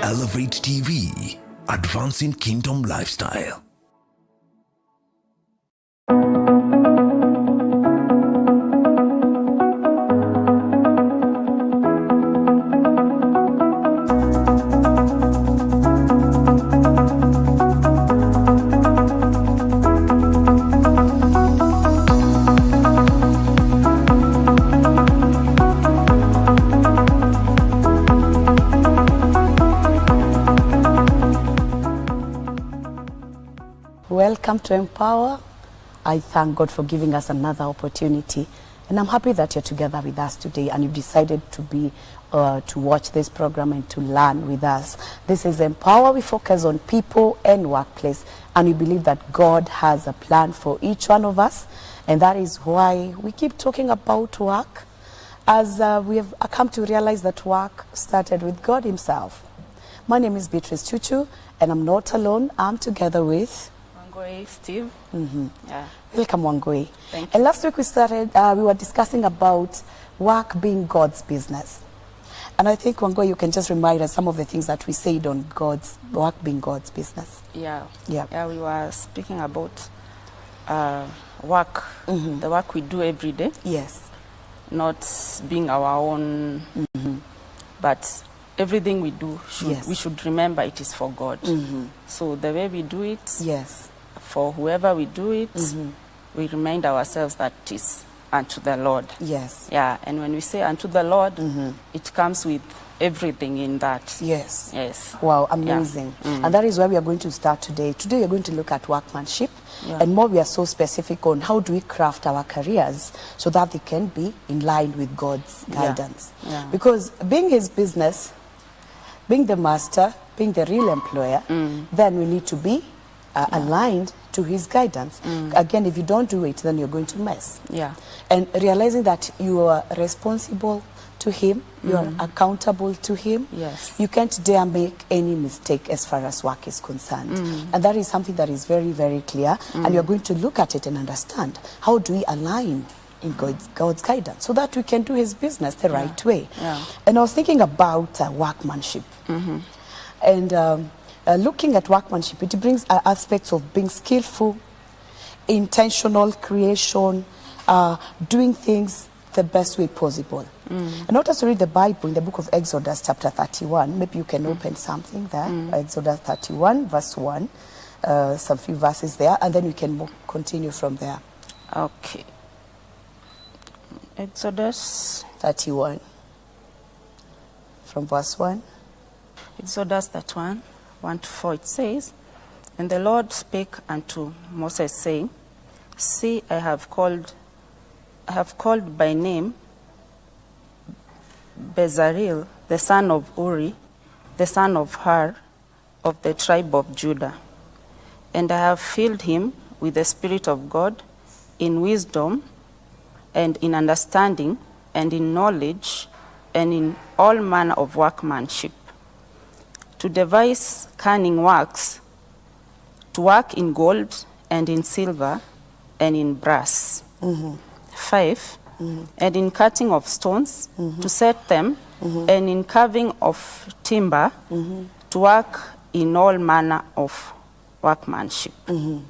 Elevate TV, advancing kingdom lifestyle. Welcome to Empower. I thank God for giving us another opportunity, and I'm happy that you're together with us today and you've decided to be to watch this program and to learn with us. This is Empower. We focus on people and workplace, and we believe that God has a plan for each one of us, and that is why we keep talking about work, as we have come to realize that work started with God himself. My name is Beatrice Chuchu, and I'm not alone. I'm together with Wangui, Steve. Yeah. Welcome, Wangui. Thank you. And last week we were discussing about work being God's business. And I think, Wangui, you can just remind us some of the things that we said on work being God's business. Yeah. Yeah. Yeah, we were speaking about work, the work we do every day. Yes. Not being our own, but everything we do, we should remember it is for God. So the way we do it, Yes. for whoever we do it, we remind ourselves that it is unto the Lord. Yes. Yeah, and when we say unto the Lord, it comes with everything in that. Yes. Yes. Wow, amazing. Yeah. And that is where we are going to start today. Today we are going to look at workmanship. Yeah. And more, we are so specific on how do we craft our careers so that they can be in line with God's guidance. Yeah. Because being his business, being the master, being the real employer, then we need to be aligned to his guidance. Again, if you don't do it, then you're going to mess. Yeah. And realizing that you are responsible to him, you are accountable to him. Yes. You can't dare make any mistake as far as work is concerned. And that is something that is very, very clear. And you're going to look at it and understand how do we align in God's guidance so that we can do his business the right way. Yeah. And I was thinking about workmanship. And looking at workmanship, it brings aspects of being skillful, intentional creation, doing things the best way possible. I want us to read the Bible in the book of Exodus chapter 31. Maybe you can open something there. Exodus 31 verse 1. Some few verses there, and then we can continue from there. Okay. Exodus 31 from verse 1. Exodus 31, 1 to 4, it says, And the Lord spake unto Moses, saying, See, I have called by name Bezalel, the son of Uri, the son of Hur, of the tribe of Judah. And I have filled him with the Spirit of God, in wisdom, and in understanding, and in knowledge, and in all manner of workmanship, to devise cunning works, to work in gold, and in silver, and in brass. 5, and in cutting of stones, to set them, and in carving of timber, to work in all manner of workmanship.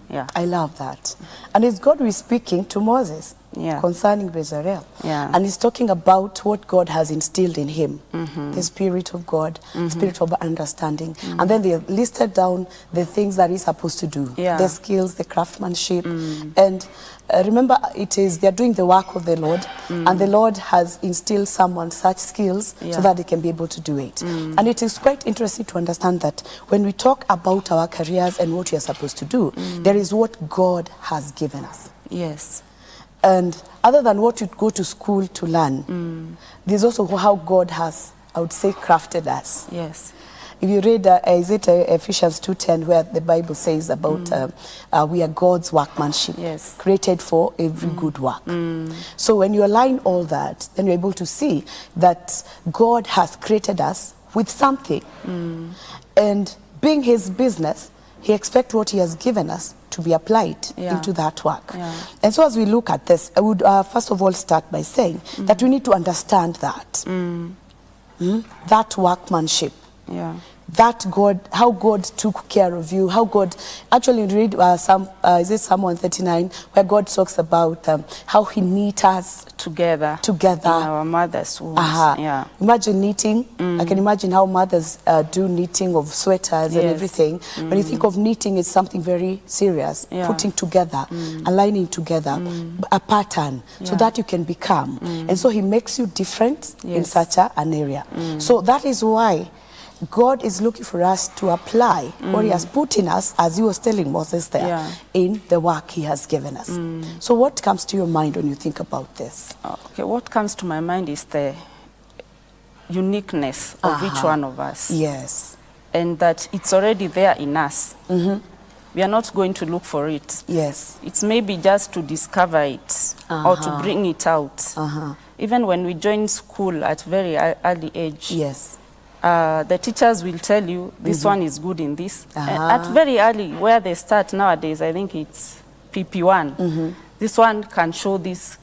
Yeah. I love that. And it's God who is speaking to Moses concerning Bezalel. Yeah. And he's talking about what God has instilled in him. The Spirit of God, Spirit of understanding. And then they listed down the things that he's supposed to do. Yeah. The skills, the craftsmanship. And remember, they're doing the work of the Lord. And the Lord has instilled someone such skills so that they can be able to do it. And it is quite interesting to understand that when we talk about our careers and what we are supposed to do, there is what God has given us. Yes. And other than what you go to school to learn, there's also how God has, I would say, crafted us. Yes. If you read, is it Ephesians 2:10, where the Bible says about we are God's workmanship, created for every good work. So when you align all that, then you're able to see that God has created us with something. And being his business, he expects what he has given us to be applied into that work. And so as we look at this, I would first of all start by saying that we need to understand that. That workmanship that God, how God took care of you, how God, actually read is it Psalm 139, where God talks about how he knit us together in our mother's wombs. Yeah. Imagine knitting. I can imagine how mothers do knitting of sweaters and everything. When you think of knitting, it's something very serious, putting together, aligning together a pattern so that you can become. And so he makes you different in such an area. So that is why God is looking for us to apply what he has put in us, as he was telling Moses there, in the work he has given us. So what comes to your mind when you think about this? Okay, what comes to my mind is the uniqueness of each one of us. Yes. And that it's already there in us. We are not going to look for it. Yes. It's maybe just to discover it or to bring it out. Even when we join school at very early age. Yes. The teachers will tell you this one is good in this. At very early, where they start nowadays, I think it's PP1. This one can show this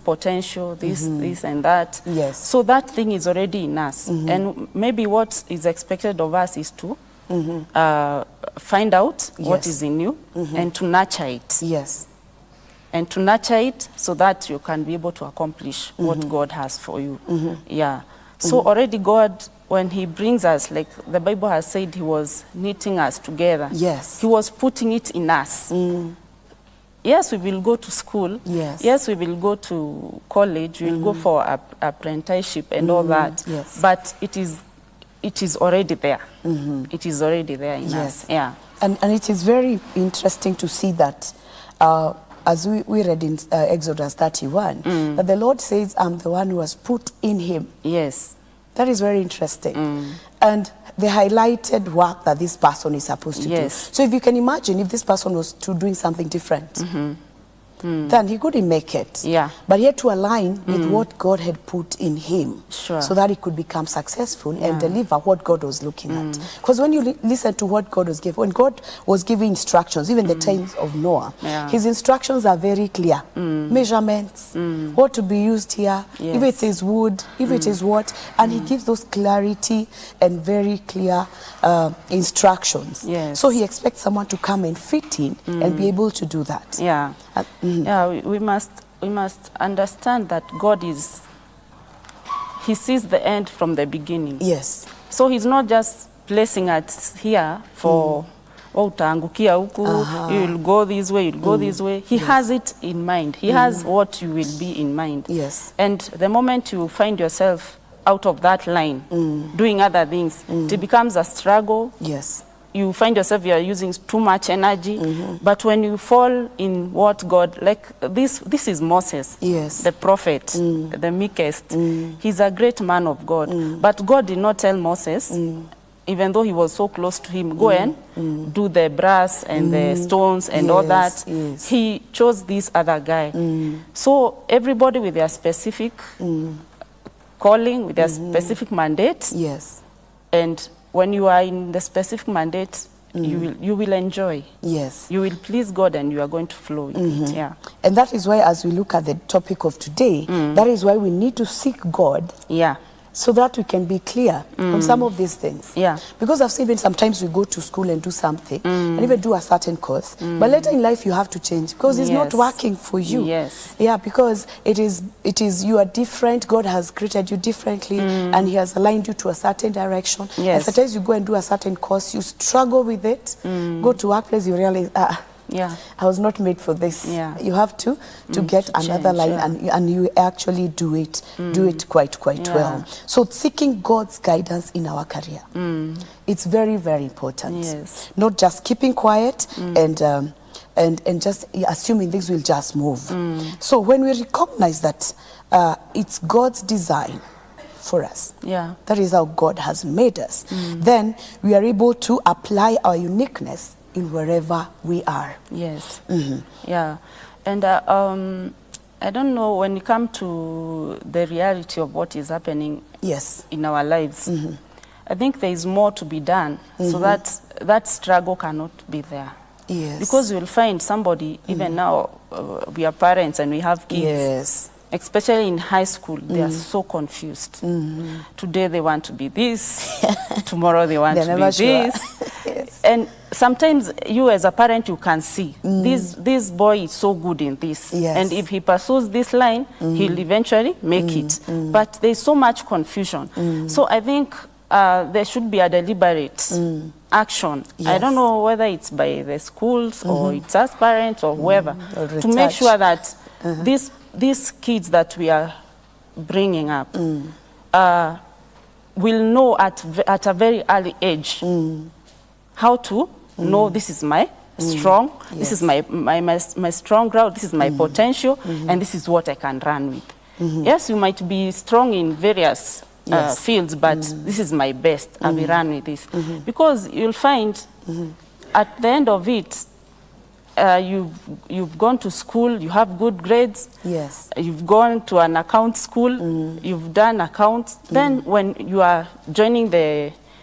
potential, this and that. Yes. So that thing is already in us. And maybe what is expected of us is to find out what is in you and to nurture it. Yes. And to nurture it so that you can be able to accomplish what God has for you. Yeah. So already God, when he brings us, like the Bible has said, he was knitting us together. Yes. He was putting it in us. Yes, we will go to school. Yes. Yes, we will go to college. We will go for apprenticeship and all that. Yes. But it is already there. It is already there in us. Yeah. And it is very interesting to see that as we read in Exodus 31, that the Lord says, I'm the one who was put in him. Yes. That is very interesting. And the highlighted work that this person is supposed to do. So if you can imagine, if this person was doing something different, then he couldn't make it. Yeah. But he had to align with what God had put in him, Sure. so that he could become successful and deliver what God was looking at. Because when you listen to what God was giving, when God was giving instructions, even the times of Noah, his instructions are very clear. Measurements, what to be used here, if it is wood, if it is what, and he gives those clarity and very clear instructions. Yes. So he expects someone to come and fit in and be able to do that. Yeah. Yeah, we must understand that God he sees the end from the beginning. Yes. So he's not just placing us here for utaangukia huku, you will go this way, you'll go this way. He has it in mind. He has what you will be in mind. Yes. And the moment you find yourself out of that line, doing other things, it becomes a struggle. Yes. You find yourself you are using too much energy. But when you fall in what God, like this is Moses, the prophet, the meekest. He's a great man of God. But God did not tell Moses, even though he was so close to him, go and do the brass and the stones and all that. Yes. He chose this other guy. So everybody with their specific calling, with their specific mandate. Yes. And when you are in the specific mandate, you will enjoy. Yes. You will please God and you are going to flow with it. Yeah. And that is why, as we look at the topic of today, that is why we need to seek God. Yeah. So that we can be clear on some of these things. Yeah. Because I've seen even sometimes we go to school and do something and even do a certain course. But later in life you have to change because it's not working for you. Yes. Yeah, because it is you are different. God has created you differently and he has aligned you to a certain direction. Yes. And sometimes you go and do a certain course, you struggle with it, go to workplace, you realize, I was not made for this. Yeah. You have to get another line and you actually do it quite well. So seeking God's guidance in our career, it's very, very important. Yes. Not just keeping quiet and just assuming things will just move. So when we recognize that it's God's design for us, that is how God has made us, then we are able to apply our uniqueness in wherever we are. Yes. Yeah. And I don't know, when you come to the reality of what is happening in our lives, I think there is more to be done so that struggle cannot be there. Yes. Because you will find somebody, even now, we are parents and we have kids. Yes. especially in high school, they are so confused. Today they want to be this, tomorrow they want to be this. Yes. And sometimes you as a parent, you can see this boy is so good in this. Yes. And if he pursues this line, he'll eventually make it. But there's so much confusion. So I think there should be a deliberate action. Yes. I don't know whether it's by the schools or it's us parents or whoever, Or to make retouch. sure that these kids that we are bringing up will know at a very early age how to know this is my strong, this is my strong ground, this is my potential, and this is what I can run with. Yes, you might be strong in various fields, but this is my best. I will run with this. Because you'll find at the end of it, you've gone to school, you have good grades. Yes. You've gone to an account school, you've done accounts. Then when you are joining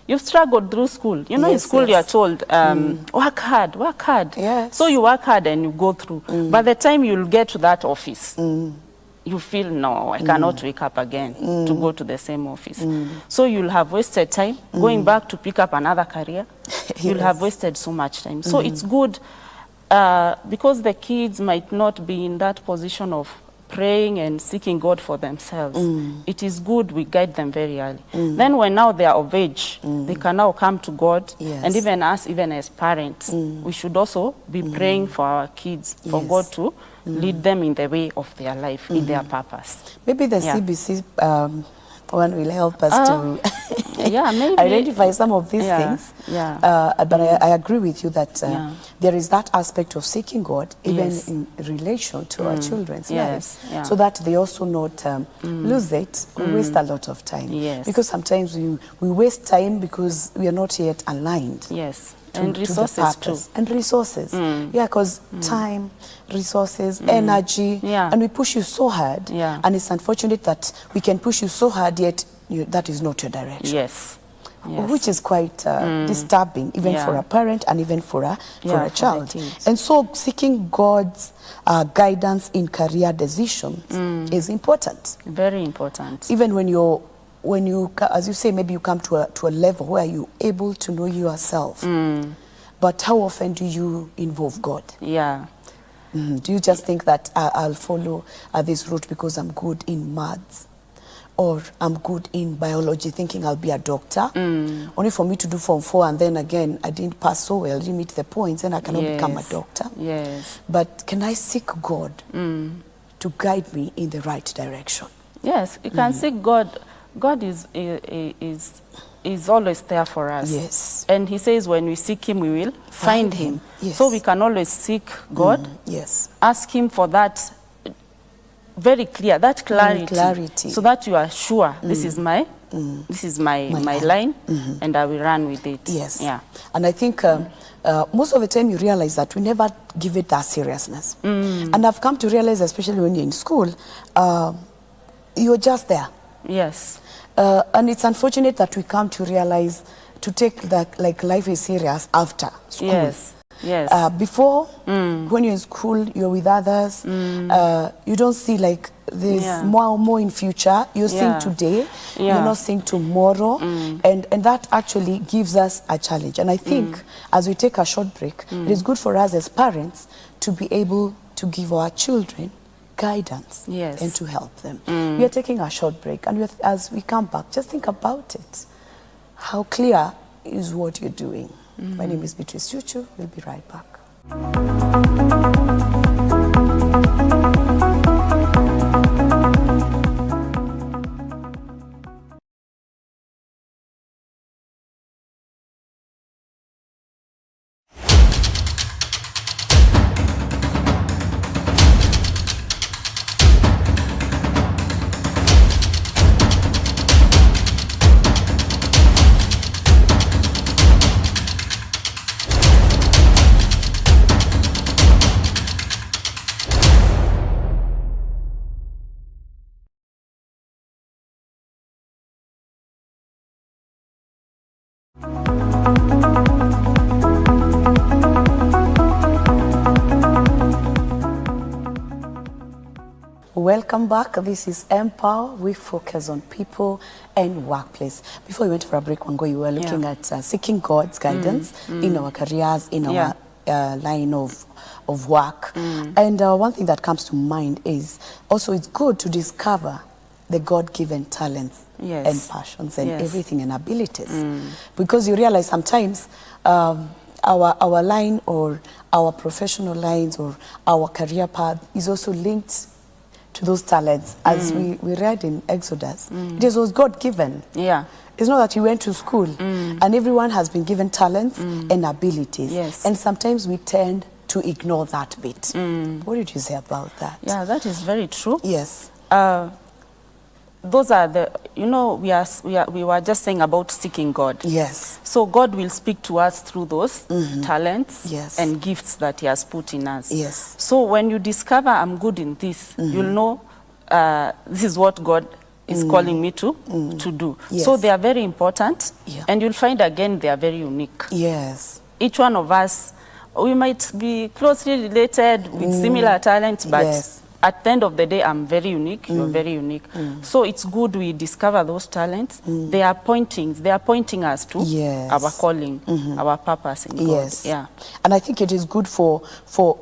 you've struggled through school. You know, in school you are told, work hard, work hard. Yes. So you work hard and you go through. By the time you'll get to that office, you feel, no, I cannot wake up again to go to the same office. So you'll have wasted time going back to pick up another career. You'll have wasted so much time. So it's good because the kids might not be in that position of praying and seeking God for themselves. It is good we guide them very early. Then when now they are of age, they can now come to God. Yes. And even us, even as parents, we should also be praying for our kids, for God to lead them in the way of their life, in their purpose. Maybe the CBC one will help us to maybe identify some of these things. But I agree with you that there is that aspect of seeking God, even in relation to our children's lives, so that they also not lose it or waste a lot of time. Yes. Because sometimes we waste time because we are not yet aligned. Yes. To, And to resources the purpose. too. And resources. Yeah, because time, resources, energy, and we push you so hard. And it's unfortunate that we can push you so hard, yet that is not your direction. Yes. Yes. Which is quite disturbing, even for a parent and even for a child. And so seeking God's guidance in career decisions is important. Very important. Even when you, as you say, maybe you come to a level where you're able to know yourself. But how often do you involve God? Yeah. Do you just think that I'll follow this route because I'm good in maths? Or I'm good in biology, thinking I'll be a doctor, only for me to do Form 4, and then again, I didn't pass so well, didn't meet the points, and I cannot become a doctor. Yes. But can I seek God to guide me in the right direction? Yes, you can seek God. God is always there for us. Yes. And he says when we seek him, we will find him. Yes. So we can always seek God, Yes. ask him for that very clear, that clarity, so that you are sure this is my line, and I will run with it. Yes. Yeah. And I think most of the time you realize that we never give it that seriousness. And I've come to realize, especially when you're in school, you're just there. Yes. And it's unfortunate that we come to realize to take that, like, life is serious after school. Yes. Yes. Before, when you're in school, you're with others. You don't see like there's more in future. You're seeing today. You're not seeing tomorrow, and that actually gives us a challenge. And I think as we take a short break, it is good for us as parents to be able to give our children guidance and to help them. We are taking a short break, and as we come back, just think about it. How clear is what you're doing? My name is Beatrice Chuchu. We'll be right back. Welcome back. This is Empower. We focus on people and workplace. Before we went for a break, Wangui, we were looking at seeking God's guidance in our careers, in our line of work. And one thing that comes to mind is also it's good to discover the God-given talents and passions and everything and abilities. Because you realize sometimes our line or our professional lines or our career path is also linked to those talents. As we read in Exodus, it was God-given. Yeah. It's not that you went to school and everyone has been given talents and abilities. Yes. And sometimes we tend to ignore that bit. What did you say about that? Yeah, that is very true. Yes. Those are the, you know, we were just saying about seeking God. Yes. So God will speak to us through those talents and gifts that He has put in us. Yes. So when you discover I'm good in this, you'll know this is what God is calling me to do. Yes. So they are very important, and you'll find again they are very unique. Yes. Each one of us, we might be closely related with similar talents, but at the end of the day, I'm very unique, you're very unique. So it's good we discover those talents. They are pointing us to our calling, our purpose in God. Yes. Yeah. And I think it is good for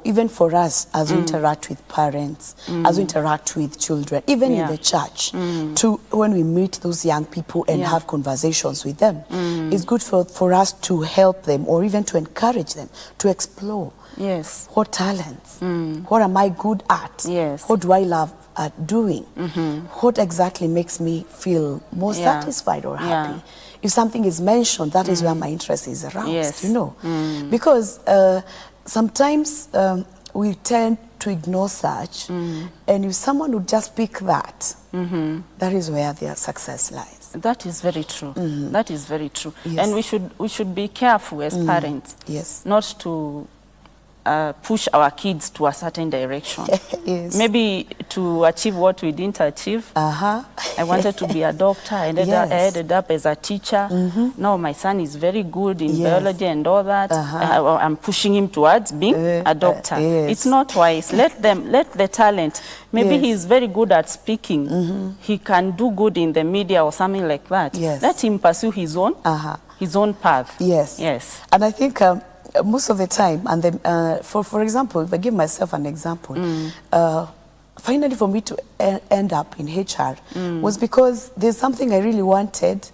even for us as we interact with parents, as we interact with children, even in the church, to when we meet those young people and have conversations with them. It's good for us to help them or even to encourage them to explore. Yes. What talents? What am I good at? Yes. What do I love at doing? What exactly makes me feel more satisfied or happy? If something is mentioned, that is where my interest is aroused, you know. Because sometimes we tend to ignore such, and if someone would just pick that, that is where their success lies. That is very true. That is very true. Yes. And we should be careful as parents, not to push our kids to a certain direction. Maybe to achieve what we didn't achieve. I wanted to be a doctor. I ended up as a teacher. Now my son is very good in biology and all that. I'm pushing him towards being a doctor. It's not wise. Let the talent. Maybe he's very good at speaking. He can do good in the media or something like that. Let him pursue his own path. Yes. And I think most of the time, and then, for example, if I give myself an example, finally for me to end up in HR was because there's something I really wanted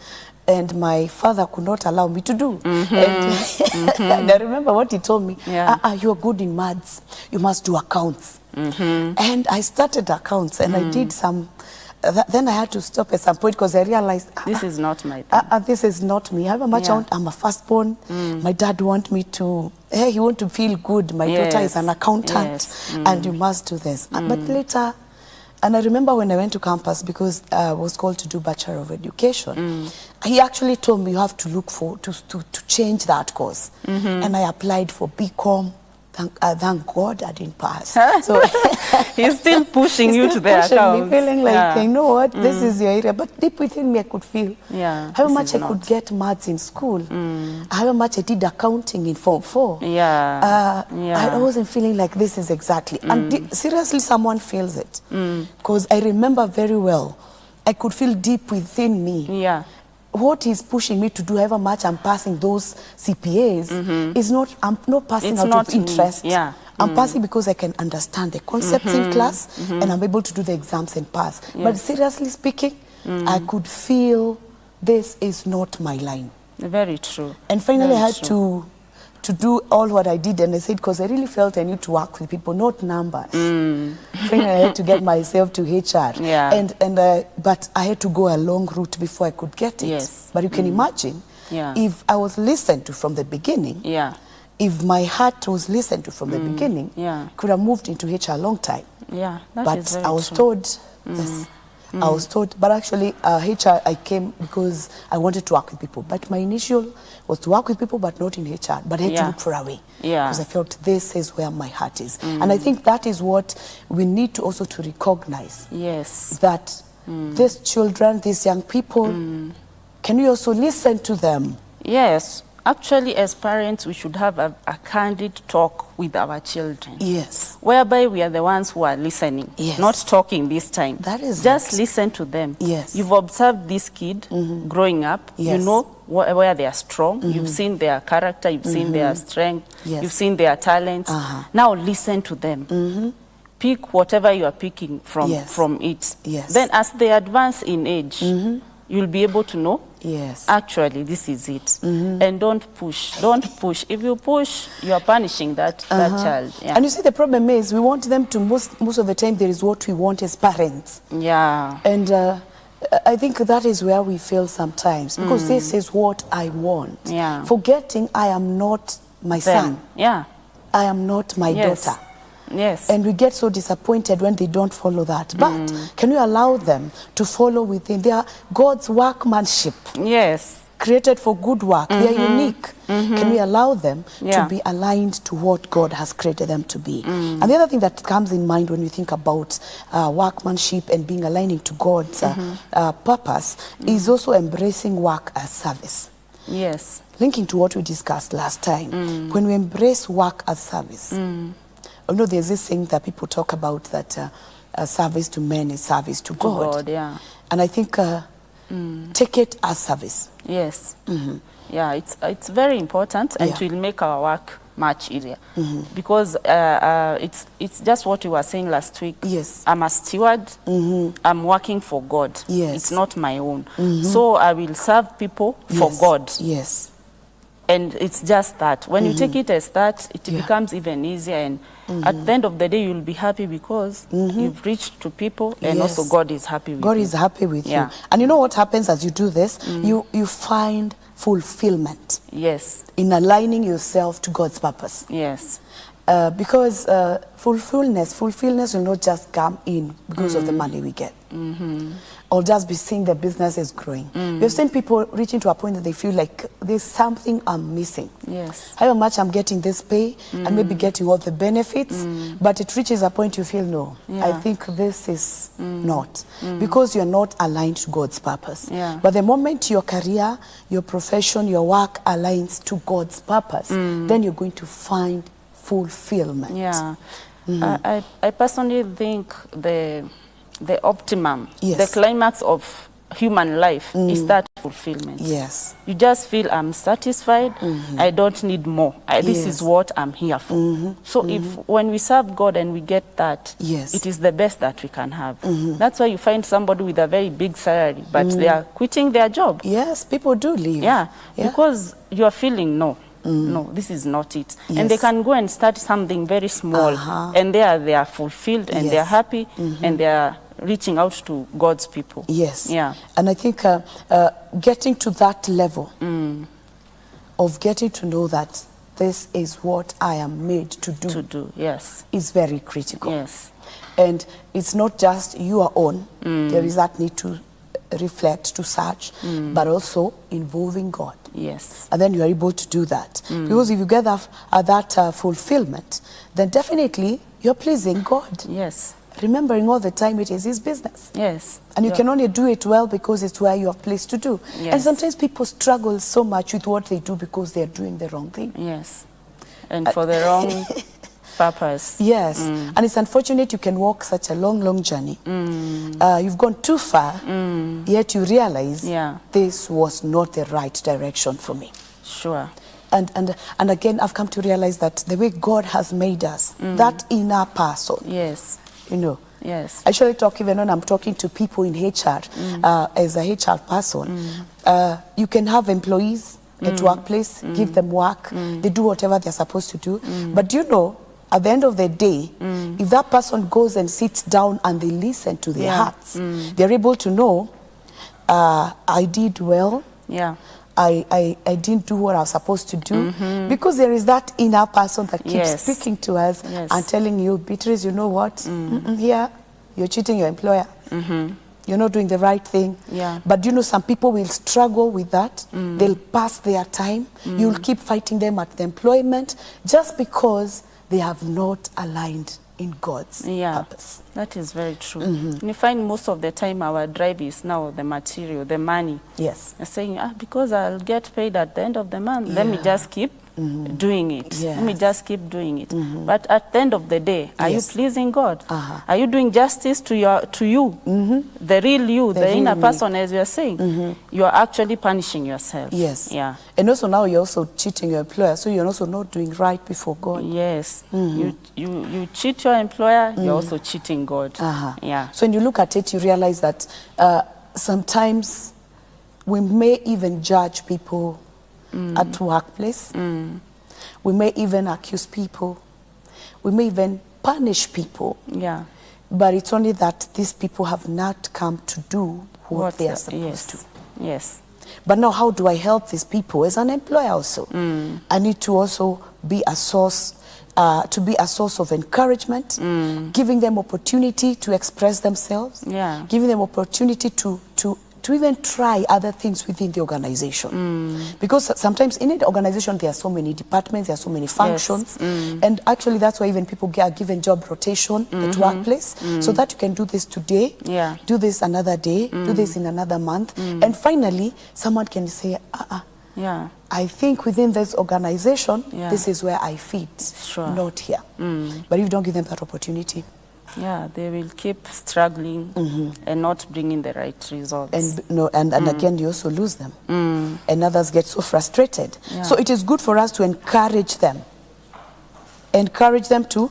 and my father could not allow me to do. And I remember what he told me, you're good in maths, you must do accounts. And I started accounts and I did some. Then I had to stop at some point because I realized this is not my thing. This is not me. However much I'm a firstborn, my dad want me to. Hey, he want to feel good. My daughter is an accountant, and you must do this. But later, and I remember when I went to campus because I was called to do Bachelor of Education. He actually told me you have to look for to change that course, and I applied for BCom. Thank God I didn't pass. So he's still pushing you to the accounts. Me feeling like, you know what, this is your area. But deep within me, I could feel how much I could get maths in school, how much I did accounting in Form 4. I wasn't feeling like this is exactly. And seriously, someone feels it. Because I remember very well, I could feel deep within me. What he's pushing me to do, however much I'm passing those CPAs, is not, I'm not passing out of interest. I'm passing because I can understand the concepts in class and I'm able to do the exams and pass. But seriously speaking, I could feel this is not my line. Very true. And finally I had to do all what I did, and I said, because I really felt I need to work with people, not numbers. Finally, I had to get myself to HR. But I had to go a long route before I could get it. But you can imagine, if I was listened to from the beginning, if my heart was listened to from the beginning, could have moved into HR a long time. But I was told, I was told, but actually HR, I came because I wanted to work with people. But my initial was to work with people, but not in HR. But I had to look for a way. Because I felt this is where my heart is. And I think that is what we need to also to recognize. That these children, these young people, can we also listen to them? Yes. Actually, as parents, we should have a candid talk with our children. Yes. Whereby we are the ones who are listening, Yes. not talking this time. That is just it. listen to them. Yes. You've observed this kid growing up. Yes. You know where they are strong. You've seen their character. You've seen their strength. Yes. You've seen their talents. Now listen to them. Pick whatever you are picking from Yes. from it. Yes. Then as they advance in age, you'll be able to know. Yes. Actually, this is it. And don't push. Don't push. If you push, you are punishing that child. Yeah. And you see, the problem is we want them to, most of the time, there is what we want as parents. Yeah. And I think that is where we fail sometimes, because this is what I want. Yeah. Forgetting I am not my son. Yeah. I am not my Yes. daughter. Yes. And we get so disappointed when they don't follow that. But can we allow them to follow within? They are God's workmanship, yes. created for good work. They are unique. Can we allow them Yeah. to be aligned to what God has created them to be? And the other thing that comes in mind when we think about workmanship and being aligning to God's purpose is also embracing work as service. Yes. Linking to what we discussed last time, when we embrace work as service, you know, there's this thing that people talk about, that service to men is service to God. God, yeah. And I think take it as service. Yes. Yeah, it's very important, and Yeah. it will make our work much easier. Because it's just what you were saying last week. Yes. I'm a steward. I'm working for God. Yes. It's not my own. So I will serve people for Yes. God. Yes. And it's just that. When you take it as that, it Yeah. becomes even easier. And at the end of the day, you'll be happy because you've reached to people, and Yes. also God is happy with God you. is happy with Yeah. you. And you know what happens as you do this? You find fulfillment Yes. in aligning yourself to God's purpose. Yes. Because fulfillment will not just come in because of the money we get, or just be seeing the business is growing. We've seen people reaching to a point that they feel like there's something I'm missing. Yes. However much I'm getting this pay and maybe getting all the benefits, but it reaches a point you feel, no, I Yeah. think this is not, because you're not aligned to God's purpose. Yeah. But the moment your career, your profession, your work aligns to God's purpose, then you're going to find fulfillment. Yeah. I personally think the optimum, Yes. the climax of human life is that fulfillment. Yes. You just feel I'm satisfied. I don't need more. This Yes. is what I'm here for. So if when we serve God and we get that, Yes. it is the best that we can have. That's why you find somebody with a very big salary, but they are quitting their job. Yes, people do leave. Yeah, Yeah. because you are feeling no, this is not it. And they Yes. can go and start something very small, and they are fulfilled, and they are Yes. happy, and they are reaching out to God's people. Yes. Yeah. And I think getting to that level of getting to know that this is what I am made to do, To do, yes, is very critical. yes, And it's not just your own. There is that need to reflect, to search, but also involving God. yes, And then you are able to do that. Because if you get that fulfillment, then definitely you're pleasing God. yes, Remembering all the time it is His business. yes. And you Yeah. can only do it well because it's where you are placed to do. Yes. And sometimes people struggle so much with what they do because they are doing the wrong thing. Yes, and for the wrong purpose. Yes. And it's unfortunate you can walk such a long, long journey. You've gone too far, yet you realize Yeah. this was not the right direction for me. Sure. And again, I've come to realize that the way God has made us, that inner person, Yes, you know. yes, I usually talk, even when I'm talking to people in HR, as a HR person, you can have employees at workplace, give them work, they do whatever they're supposed to do. But you know, at the end of the day, if that person goes and sits down and they listen to their hearts, they're able to know, I did well, yeah, I didn't do what I was supposed to do, because there is that inner person that keeps Yes. speaking to us Yes. and telling you, Beatrice, you know what? Here, you're cheating your employer. You're not doing the right thing. Yeah. But you know, some people will struggle with that. They'll pass their time. You'll keep fighting them at the employment just because they have not aligned in God's Yeah, purpose. that is very true. And you find most of the time our drive is now the material, the money. Yes. You're saying, because I'll get paid at the end of the month, let me Yeah. just keep doing it. Let me Yes. just keep doing it. But at the end of the day, are you Yes. pleasing God? Uh-huh. Are you doing justice to you, the real you, the real inner me. person, as you're saying? You are actually punishing yourself. Yes. Yeah. And also now you're also cheating your employer, so you're also not doing right before God. Yes. You cheat your employer, you're also cheating God. Uh-huh. Yeah. So when you look at it, you realize that sometimes we may even judge people at workplace. We may even accuse people. We may even punish people. Yeah. But it's only that these people have not come to do what they are supposed to. Yes. But now how do I help these people as an employer also? I need to also be a source, of encouragement, giving them opportunity to express themselves, Yeah. giving them opportunity to even try other things within the organization. Because sometimes in an organization there are so many departments, there are so many functions, and actually that's why even people are given job rotation at workplace, so that you can do this today, Yeah. do this another day, do this in another month, and finally someone can say, Yeah. I think within this organization, Yeah. this is where I fit, Sure. not here. But if you don't give them that opportunity, Yeah, they will keep struggling and not bringing the right results. and again, you also lose them. And others get so frustrated. Yeah. So it is good for us to encourage them. Encourage them to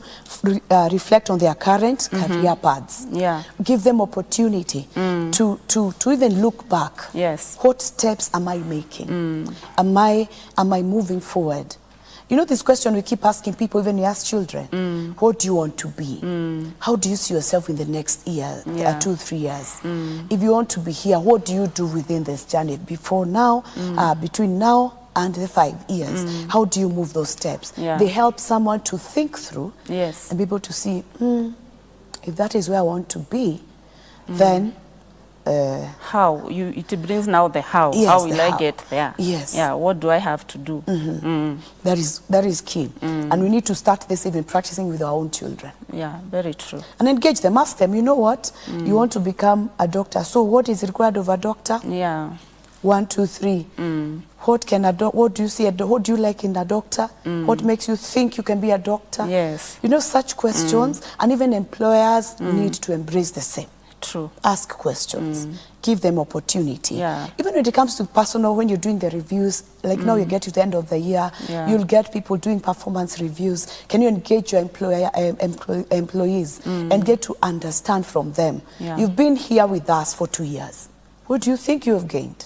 reflect on their current career paths. Yeah. Give them opportunity to even look back. Yes. What steps am I making? Am I moving forward? You know this question we keep asking people, even we ask children, what do you want to be? How do you see yourself in the next year, Yeah. 2-3 years? If you want to be here, what do you do within this journey before now, between now and the 5 years? How do you move those steps? Yeah. They help someone to think through Yes. and be able to see, if that is where I want to be, then How it brings now the how. Yes, How will the I how. get there? Yes. Yeah. What do I have to do? that is key. And we need to start this even practicing with our own children. Yeah. Very true. And engage them, ask them, you know what, you want to become a doctor, so what is required of a doctor? Yeah. 1, 2, 3. What do you see? What do you like in a doctor? What makes you think you can be a doctor? Yes. You know, such questions, and even employers need to embrace the same. True. Ask questions, give them opportunity. Yeah. Even when it comes to personal, when you're doing the reviews, like now you get to the end of the year, Yeah. you'll get people doing performance reviews. Can you engage your employees and get to understand from them? Yeah. You've been here with us for 2 years. What do you think you have gained?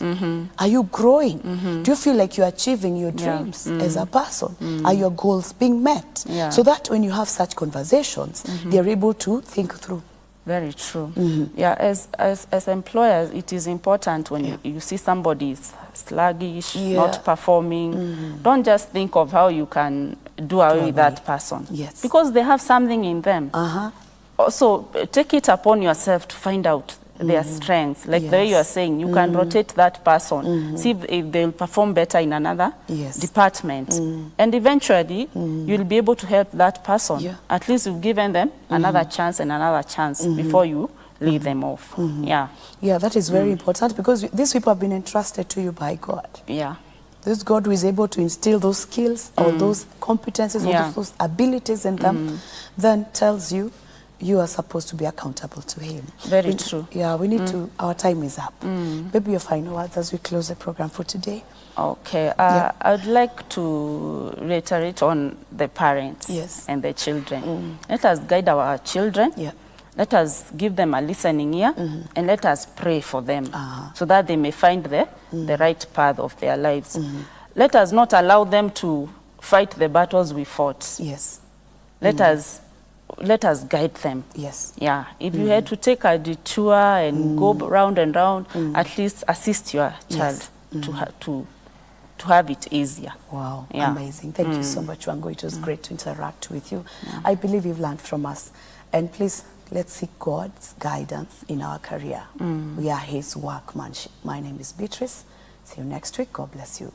Are you growing? Do you feel like you're achieving your Yeah. dreams as a person? Are your goals being met? Yeah. So that when you have such conversations, they're able to think through. Very true. Yeah, as employers, it is important when you see somebody is sluggish, not performing. Don't just think of how you can do away with that person. Yes. Because they have something in them. Also, take it upon yourself to find out their strengths. Like the way you are saying, you can rotate that person, see if they'll perform better in another department. And eventually, you'll be able to help that person. Yeah. At least you've given them another chance and another chance before you leave them off. Yeah. Yeah, that is very important, because these people have been entrusted to you by God. Yeah. This God who is able to instill those skills or those competencies or those abilities in them, then tells you you are supposed to be accountable to Him. Very true. Yeah, we need to, our time is up. Maybe your final words as we close the program for today. Okay. I'd like to reiterate on the parents and the children. Let us guide our children. Yeah. Let us give them a listening ear, and let us pray for them so that they may find the right path of their lives. Let us not allow them to fight the battles we fought. Yes. Let us guide them. Yes. Yeah. If you had to take a detour and go round and round, at least assist your child to have it easier. Wow, Yeah. amazing. Thank you so much, Wangui. It was great to interact with you. I believe you've learned from us. And please, let's seek God's guidance in our career. We are His workmanship. My name is Beatrice. See you next week. God bless you.